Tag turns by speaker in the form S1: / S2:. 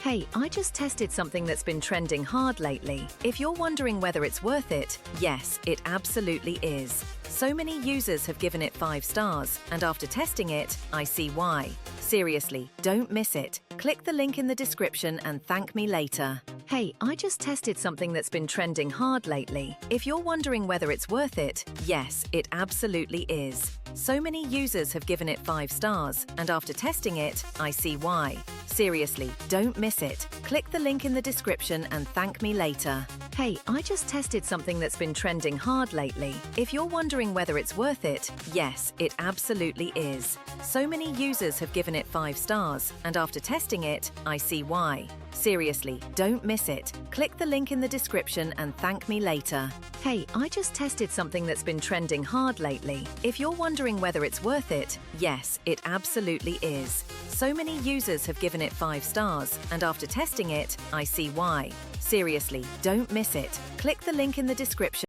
S1: Hey, I just tested something that's been trending hard lately. If you're wondering whether it's worth it, yes, it absolutely is. So many users have given it 5 stars, and after testing it, I see why. Seriously, don't miss it. Click the link in the description and thank me later. Hey, I just tested something that's been trending hard lately. If you're wondering whether it's worth it, yes, it absolutely is. So many users have given it 5 stars, and after testing it, I see why. Seriously, don't miss it. Click the link in the description and thank me later. Hey, I just tested something that's been trending hard lately. If you're wondering whether it's worth it, yes, it absolutely is. So many users have given it 5 stars, and after testing it, I see why. Seriously, don't miss it. Click the link in the description and thank me later. Hey, I just tested something that's been trending hard lately. If you're wondering whether it's worth it, yes, it absolutely is. So many users have given it 5 stars, and after testing it, I see why. Seriously, don't miss it. Click the link in the description.